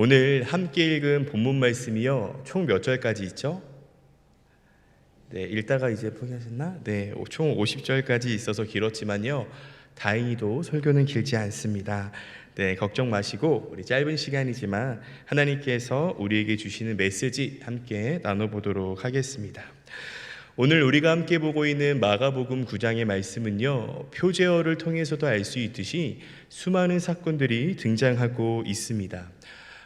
오늘 함께 읽은 본문 말씀이요, 총 몇 절까지 있죠? 네, 읽다가 이제 포기하셨나? 네, 총 50절까지 있어서 길었지만요, 다행히도 설교는 길지 않습니다. 네, 걱정 마시고 우리 짧은 시간이지만 하나님께서 우리에게 주시는 메시지 함께 나눠보도록 하겠습니다. 오늘 우리가 함께 보고 있는 마가복음 9장의 말씀은요, 표제어를 통해서도 알 수 있듯이 수많은 사건들이 등장하고 있습니다.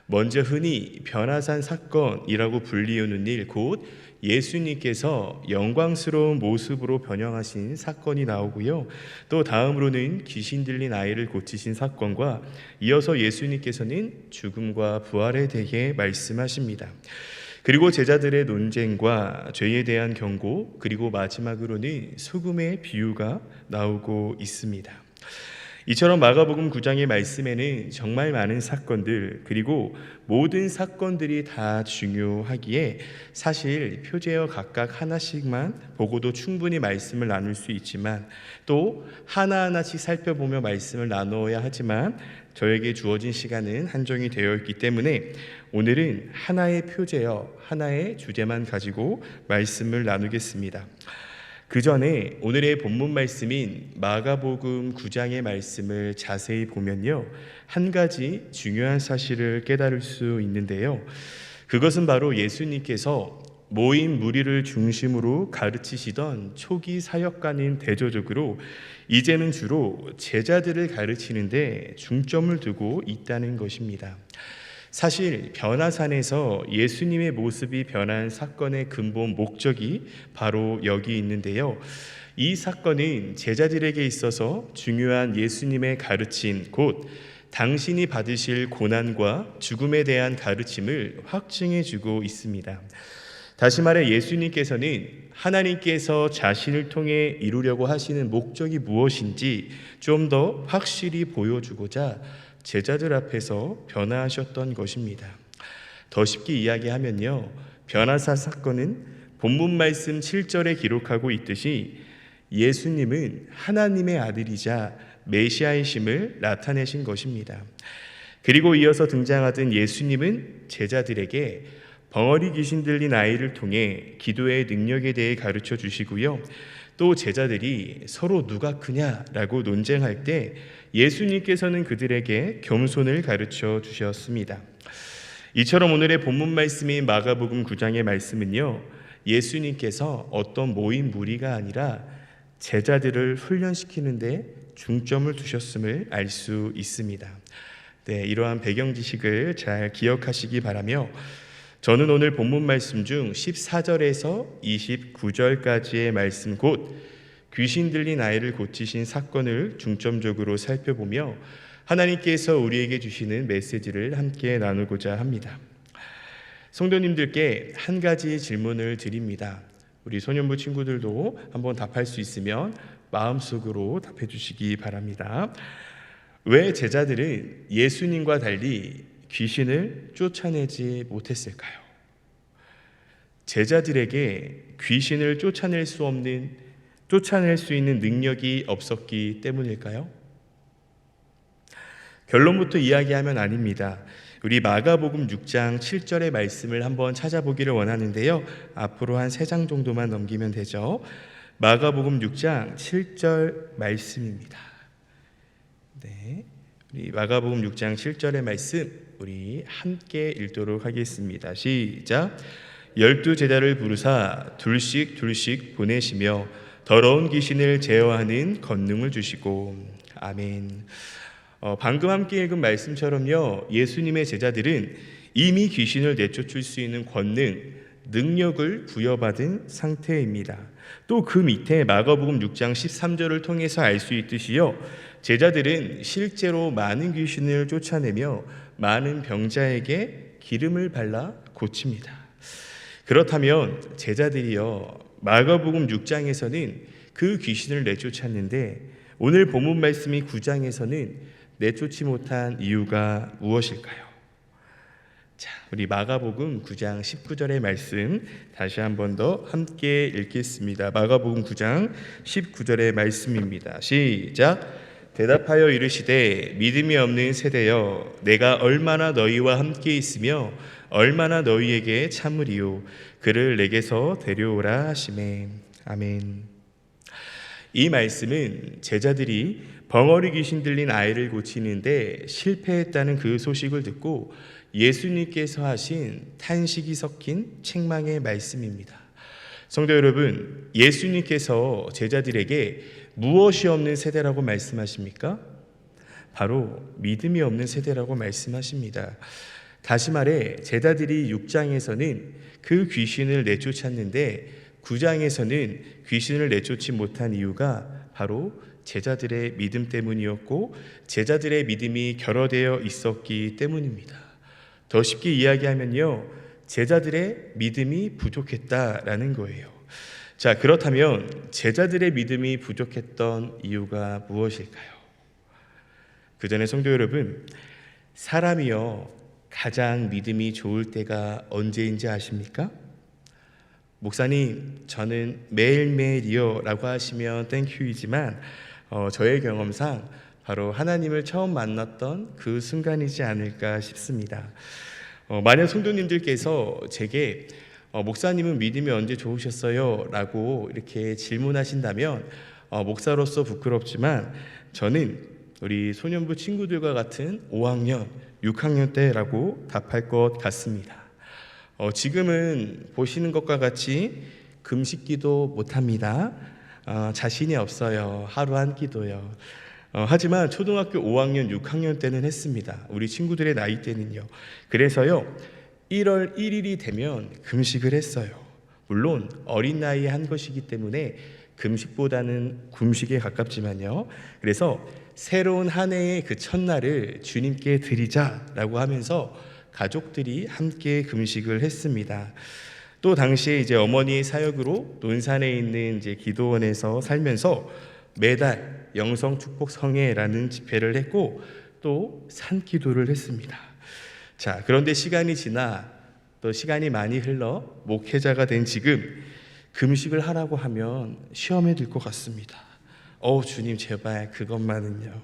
먼저 흔히 변화산 사건이라고 불리우는 일, 곧 예수님께서 영광스러운 모습으로 변형하신 사건이 나오고요, 또 다음으로는 귀신 들린 아이를 고치신 사건과 이어서 예수님께서는 죽음과 부활에 대해 말씀하십니다. 그리고 제자들의 논쟁과 죄에 대한 경고, 그리고 마지막으로는 소금의 비유가 나오고 있습니다. 이처럼 마가복음 9장의 말씀에는 정말 많은 사건들, 그리고 모든 사건들이 다 중요하기에 사실 표제어 각각 하나씩만 보고도 충분히 말씀을 나눌 수 있지만, 또 하나하나씩 살펴보며 말씀을 나누어야 하지만 저에게 주어진 시간은 한정이 되어 있기 때문에 오늘은 하나의 표제어, 하나의 주제만 가지고 말씀을 나누겠습니다. 그 전에 오늘의 본문 말씀인 마가복음 9장의 말씀을 자세히 보면요, 한 가지 중요한 사실을 깨달을 수 있는데요, 그것은 바로 예수님께서 모임 무리를 중심으로 가르치시던 초기 사역과는 대조적으로 이제는 주로 제자들을 가르치는데 중점을 두고 있다는 것입니다. 사실 변화산에서 예수님의 모습이 변한 사건의 근본 목적이 바로 여기 있는데요, 이 사건은 제자들에게 있어서 중요한 예수님의 가르침, 곧 당신이 받으실 고난과 죽음에 대한 가르침을 확증해 주고 있습니다. 다시 말해 예수님께서는 하나님께서 자신을 통해 이루려고 하시는 목적이 무엇인지 좀 더 확실히 보여주고자 제자들 앞에서 변화하셨던 것입니다. 더 쉽게 이야기하면요, 변화사 사건은 본문 말씀 7절에 기록하고 있듯이 예수님은 하나님의 아들이자 메시아이심을 나타내신 것입니다. 그리고 이어서 등장하던 예수님은 제자들에게 벙어리 귀신 들린 아이를 통해 기도의 능력에 대해 가르쳐 주시고요, 또 제자들이 서로 누가 크냐라고 논쟁할 때 예수님께서는 그들에게 겸손을 가르쳐 주셨습니다. 이처럼 오늘의 본문 말씀인 마가복음 9장의 말씀은요, 예수님께서 어떤 모임 무리가 아니라 제자들을 훈련시키는데 중점을 두셨음을 알 수 있습니다. 네, 이러한 배경 지식을 잘 기억하시기 바라며, 저는 오늘 본문 말씀 중 14절에서 29절까지의 말씀, 곧 귀신 들린 아이를 고치신 사건을 중점적으로 살펴보며 하나님께서 우리에게 주시는 메시지를 함께 나누고자 합니다. 성도님들께 한 가지 질문을 드립니다. 우리 소년부 친구들도 한번 답할 수 있으면 마음속으로 답해 주시기 바랍니다. 왜 제자들은 예수님과 달리 귀신을 쫓아내지 못했을까요? 제자들에게 귀신을 쫓아낼 수 있는 능력이 없었기 때문일까요? 결론부터 이야기하면 아닙니다. 우리 마가복음 6장 7절의 말씀을 한번 찾아보기를 원하는데요, 앞으로 한 3장 정도만 넘기면 되죠. 마가복음 6장 7절 말씀입니다. 네, 우리 마가복음 6장 7절의 말씀 우리 함께 읽도록 하겠습니다. 시작. 12제자를 부르사 둘씩 보내시며 더러운 귀신을 제어하는 권능을 주시고. 아멘. 방금 함께 읽은 말씀처럼요, 예수님의 제자들은 이미 귀신을 내쫓을 수 있는 권능, 능력을 부여받은 상태입니다. 또 그 밑에 마가복음 6장 13절을 통해서 알 수 있듯이요, 제자들은 실제로 많은 귀신을 쫓아내며 많은 병자에게 기름을 발라 고칩니다. 그렇다면 제자들이요, 마가복음 6장에서는 그 귀신을 내쫓았는데 오늘 본문 말씀이 9장에서는 내쫓지 못한 이유가 무엇일까요? 자, 우리 마가복음 9장 19절의 말씀 다시 한 번 더 함께 읽겠습니다. 마가복음 9장 19절의 말씀입니다. 시작. 대답하여 이르시되 믿음이 없는 세대여 내가 얼마나 너희와 함께 있으며 얼마나 너희에게 참으리요 그를 내게서 데려오라 하시매. 아멘. 이 말씀은 제자들이 벙어리 귀신 들린 아이를 고치는데 실패했다는 그 소식을 듣고 예수님께서 하신 탄식이 섞인 책망의 말씀입니다. 성도 여러분, 예수님께서 제자들에게 무엇이 없는 세대라고 말씀하십니까? 바로 믿음이 없는 세대라고 말씀하십니다. 다시 말해 제자들이 6장에서는 그 귀신을 내쫓았는데 9장에서는 귀신을 내쫓지 못한 이유가 바로 제자들의 믿음 때문이었고 제자들의 믿음이 결여되어 있었기 때문입니다. 더 쉽게 이야기하면요, 제자들의 믿음이 부족했다라는 거예요. 자, 그렇다면 제자들의 믿음이 부족했던 이유가 무엇일까요? 그 전에 성도 여러분, 사람이요 가장 믿음이 좋을 때가 언제인지 아십니까? 목사님, 저는 매일매일이요 라고 하시면 땡큐이지만 저의 경험상 바로 하나님을 처음 만났던 그 순간이지 않을까 싶습니다. 만약 성도님들께서 제게 목사님은 믿음이 언제 좋으셨어요? 라고 이렇게 질문하신다면 목사로서 부끄럽지만 저는 우리 소년부 친구들과 같은 5학년, 6학년 때라고 답할 것 같습니다. 지금은 보시는 것과 같이 금식기도 못합니다. 자신이 없어요. 하루 한 끼도요. 하지만 초등학교 5학년, 6학년 때는 했습니다. 우리 친구들의 나이 때는요. 그래서요 1월 1일이 되면 금식을 했어요. 물론 어린 나이에 한 것이기 때문에 금식보다는 굶식에 가깝지만요. 그래서 새로운 한 해의 그 첫날을 주님께 드리자라고 하면서 가족들이 함께 금식을 했습니다. 또 당시에 이제 어머니의 사역으로 논산에 있는 이제 기도원에서 살면서 매달 영성 축복 성회라는 집회를 했고 또 산기도를 했습니다. 자, 그런데 시간이 지나 또 시간이 많이 흘러 목회자가 된 지금 금식을 하라고 하면 시험에 들 것 같습니다. 주님 제발 그것만은요.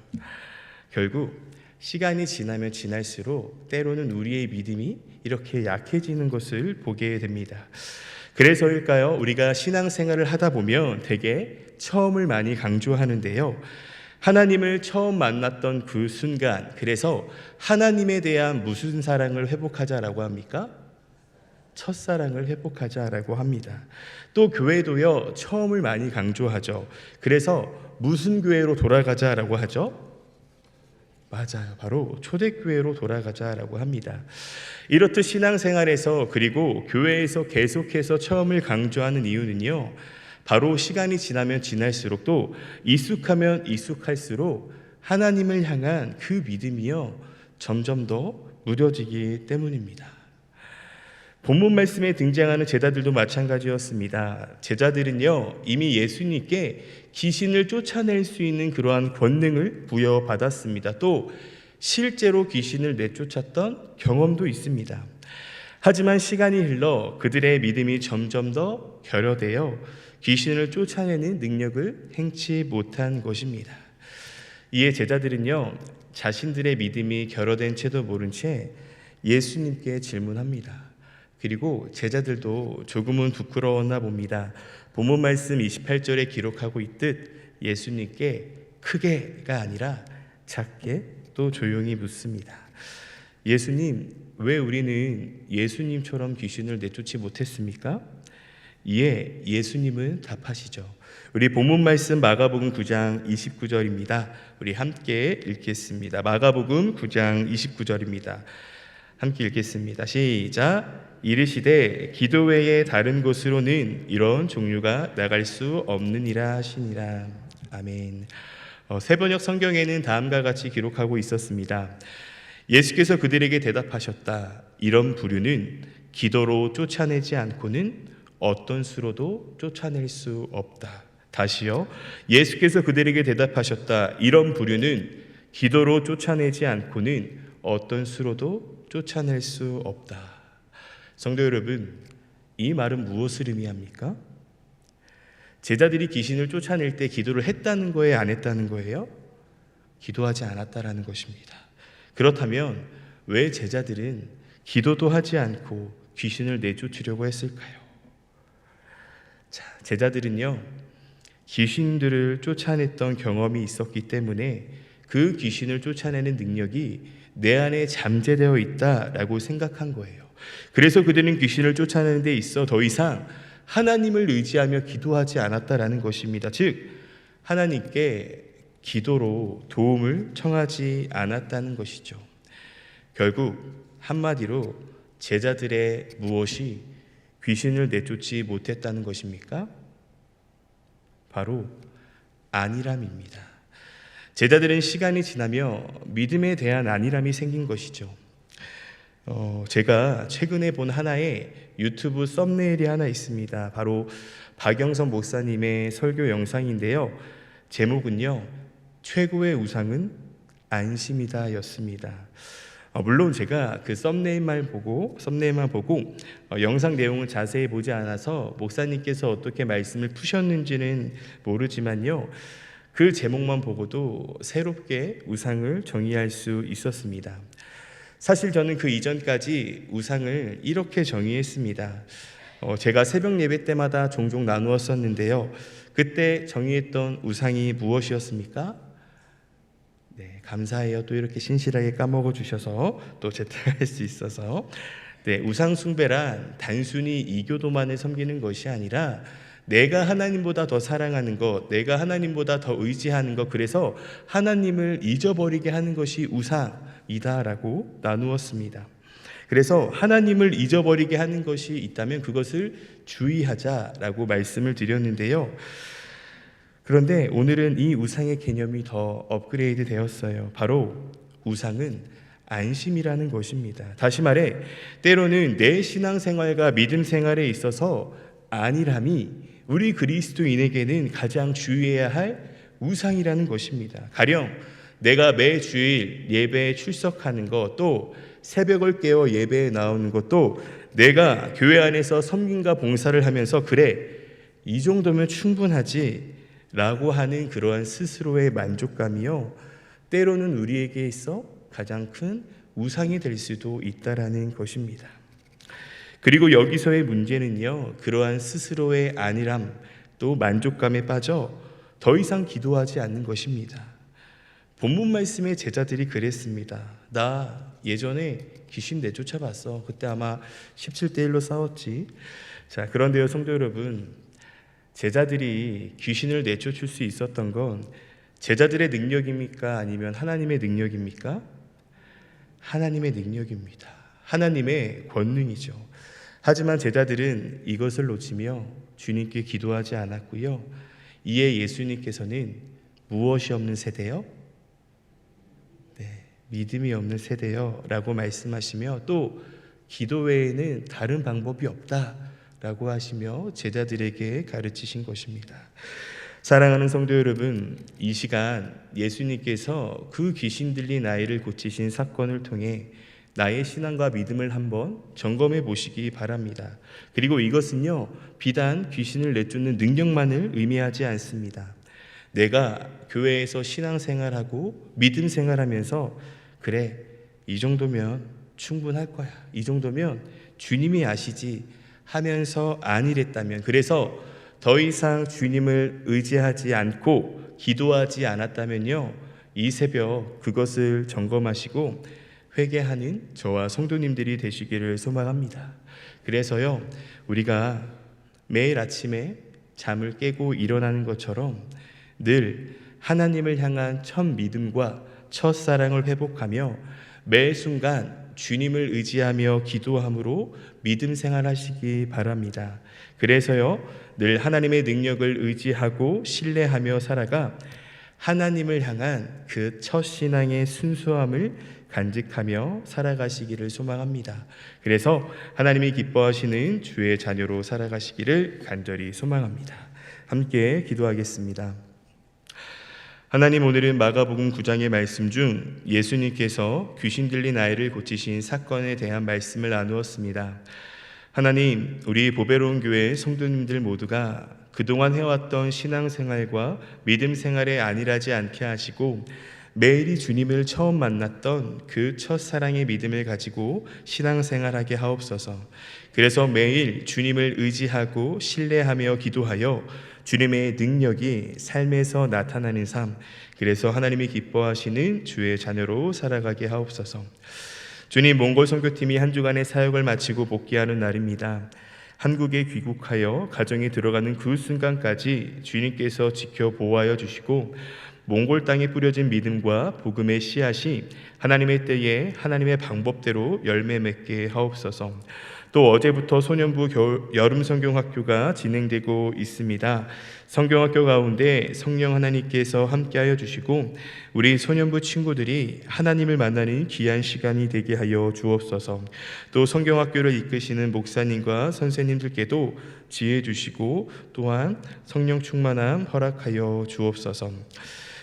결국 시간이 지나면 지날수록 때로는 우리의 믿음이 이렇게 약해지는 것을 보게 됩니다. 그래서일까요? 우리가 신앙생활을 하다 보면 되게 처음을 많이 강조하는데요. 하나님을 처음 만났던 그 순간, 그래서 하나님에 대한 무슨 사랑을 회복하자라고 합니까? 첫사랑을 회복하자라고 합니다. 또 교회도요, 처음을 많이 강조하죠. 그래서 무슨 교회로 돌아가자라고 하죠? 맞아요. 바로 초대교회로 돌아가자라고 합니다. 이렇듯 신앙생활에서 그리고 교회에서 계속해서 처음을 강조하는 이유는요, 바로 시간이 지나면 지날수록 또 익숙하면 익숙할수록 하나님을 향한 그 믿음이요 점점 더 무뎌지기 때문입니다. 본문 말씀에 등장하는 제자들도 마찬가지였습니다. 제자들은요 이미 예수님께 귀신을 쫓아낼 수 있는 그러한 권능을 부여받았습니다. 또 실제로 귀신을 내쫓았던 경험도 있습니다. 하지만 시간이 흘러 그들의 믿음이 점점 더 결여되어 귀신을 쫓아내는 능력을 행치 못한 것입니다. 이에 제자들은요 자신들의 믿음이 결여된 채도 모른 채 예수님께 질문합니다. 그리고 제자들도 조금은 부끄러웠나 봅니다. 본문 말씀 28절에 기록하고 있듯 예수님께 크게가 아니라 작게 또 조용히 묻습니다. 예수님, 왜 우리는 예수님처럼 귀신을 내쫓지 못했습니까? 이에 예수님은 답하시죠. 우리 본문 말씀 마가복음 9장 29절입니다. 우리 함께 읽겠습니다. 마가복음 9장 29절입니다. 함께 읽겠습니다. 시작. 이르시되 기도 외에 다른 곳으로는 이런 종류가 나갈 수 없느니라 하시니라. 아멘. 세번역 성경에는 다음과 같이 기록하고 있었습니다. 예수께서 그들에게 대답하셨다. 이런 부류는 기도로 쫓아내지 않고는 어떤 수로도 쫓아낼 수 없다. 다시요. 예수께서 그들에게 대답하셨다. 이런 부류는 기도로 쫓아내지 않고는 어떤 수로도 쫓아낼 수 없다. 성도 여러분, 이 말은 무엇을 의미합니까? 제자들이 귀신을 쫓아낼 때 기도를 했다는 거예요? 안 했다는 거예요? 기도하지 않았다라는 것입니다. 그렇다면 왜 제자들은 기도도 하지 않고 귀신을 내쫓으려고 했을까요? 자, 제자들은요, 귀신들을 쫓아냈던 경험이 있었기 때문에 그 귀신을 쫓아내는 능력이 내 안에 잠재되어 있다라고 생각한 거예요. 그래서 그들은 귀신을 쫓아내는 데 있어 더 이상 하나님을 의지하며 기도하지 않았다라는 것입니다. 즉, 하나님께 기도로 도움을 청하지 않았다는 것이죠. 결국 한마디로 제자들의 무엇이 귀신을 내쫓지 못했다는 것입니까? 바로 안일함입니다. 제자들은 시간이 지나며 믿음에 대한 안일함이 생긴 것이죠. 제가 최근에 본 하나의 유튜브 썸네일이 하나 있습니다. 바로 박영선 목사님의 설교 영상인데요. 제목은요, 최고의 우상은 안심이다 였습니다. 물론 제가 그 썸네일만 보고 영상 내용을 자세히 보지 않아서 목사님께서 어떻게 말씀을 푸셨는지는 모르지만요, 그 제목만 보고도 새롭게 우상을 정의할 수 있었습니다. 사실 저는 그 이전까지 우상을 이렇게 정의했습니다. 제가 새벽 예배 때마다 종종 나누었었는데요. 그때 정의했던 우상이 무엇이었습니까? 네, 감사해요. 또 이렇게 신실하게 까먹어 주셔서 또 제택할 수 있어서. 네, 우상 숭배란 단순히 이교도만을 섬기는 것이 아니라 내가 하나님보다 더 사랑하는 것, 내가 하나님보다 더 의지하는 것, 그래서 하나님을 잊어버리게 하는 것이 우상이다라고 나누었습니다. 그래서 하나님을 잊어버리게 하는 것이 있다면 그것을 주의하자라고 말씀을 드렸는데요. 그런데 오늘은 이 우상의 개념이 더 업그레이드 되었어요. 바로 우상은 안심이라는 것입니다. 다시 말해, 때로는 내 신앙생활과 믿음 생활에 있어서 안일함이 우리 그리스도인에게는 가장 주의해야 할 우상이라는 것입니다. 가령 내가 매 주일 예배에 출석하는 것, 또 새벽을 깨어 예배에 나오는 것도 내가 교회 안에서 섬김과 봉사를 하면서 그래, 이 정도면 충분하지 라고 하는 그러한 스스로의 만족감이요, 때로는 우리에게 있어 가장 큰 우상이 될 수도 있다라는 것입니다. 그리고 여기서의 문제는요, 그러한 스스로의 안일함 또 만족감에 빠져 더 이상 기도하지 않는 것입니다. 본문 말씀의 제자들이 그랬습니다. 나 예전에 귀신 내쫓아 봤어. 그때 아마 17대1로 싸웠지. 자, 그런데요 성도 여러분, 제자들이 귀신을 내쫓을 수 있었던 건 제자들의 능력입니까? 아니면 하나님의 능력입니까? 하나님의 능력입니다. 하나님의 권능이죠. 하지만 제자들은 이것을 놓치며 주님께 기도하지 않았고요. 이에 예수님께서는 무엇이 없는 세대요? 네, 믿음이 없는 세대요 라고 말씀하시며 또 기도 외에는 다른 방법이 없다 라고 하시며 제자들에게 가르치신 것입니다. 사랑하는 성도 여러분, 이 시간 예수님께서 그 귀신 들린 아이를 고치신 사건을 통해 나의 신앙과 믿음을 한번 점검해 보시기 바랍니다. 그리고 이것은요, 비단 귀신을 내쫓는 능력만을 의미하지 않습니다. 내가 교회에서 신앙생활하고 믿음 생활하면서 그래, 이 정도면 충분할 거야, 이 정도면 주님이 아시지 하면서 안일했다면, 그래서 더 이상 주님을 의지하지 않고 기도하지 않았다면요, 이 새벽 그것을 점검하시고 회개하는 저와 성도님들이 되시기를 소망합니다. 그래서요, 우리가 매일 아침에 잠을 깨고 일어나는 것처럼 늘 하나님을 향한 첫 믿음과 첫 사랑을 회복하며 매 순간 주님을 의지하며 기도함으로 믿음 생활하시기 바랍니다. 그래서요, 늘 하나님의 능력을 의지하고 신뢰하며 살아가 하나님을 향한 그 첫 신앙의 순수함을 간직하며 살아가시기를 소망합니다. 그래서 하나님이 기뻐하시는 주의 자녀로 살아가시기를 간절히 소망합니다. 함께 기도하겠습니다. 하나님, 오늘은 마가복음 9장의 말씀 중 예수님께서 귀신 들린 아이를 고치신 사건에 대한 말씀을 나누었습니다. 하나님, 우리 보배로운 교회 성도님들 모두가 그동안 해왔던 신앙생활과 믿음 생활에 안일하지 않게 하시고 매일이 주님을 처음 만났던 그 첫사랑의 믿음을 가지고 신앙생활하게 하옵소서. 그래서 매일 주님을 의지하고 신뢰하며 기도하여 주님의 능력이 삶에서 나타나는 삶, 그래서 하나님이 기뻐하시는 주의 자녀로 살아가게 하옵소서. 주님, 몽골 선교팀이 한 주간의 사역을 마치고 복귀하는 날입니다. 한국에 귀국하여 가정에 들어가는 그 순간까지 주님께서 지켜 보호하여 주시고 몽골 땅에 뿌려진 믿음과 복음의 씨앗이 하나님의 때에 하나님의 방법대로 열매 맺게 하옵소서. 또 어제부터 소년부 여름 성경학교가 진행되고 있습니다. 성경학교 가운데 성령 하나님께서 함께하여 주시고 우리 소년부 친구들이 하나님을 만나는 귀한 시간이 되게 하여 주옵소서. 또 성경학교를 이끄시는 목사님과 선생님들께도 지혜 주시고 또한 성령 충만함 허락하여 주옵소서.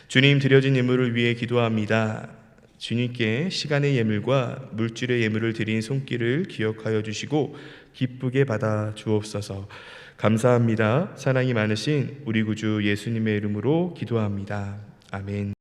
주님, 드려진 예물을 위해 기도합니다. 주님께 시간의 예물과 물질의 예물을 드린 손길을 기억하여 주시고 기쁘게 받아 주옵소서. 감사합니다. 사랑이 많으신 우리 구주 예수님의 이름으로 기도합니다. 아멘.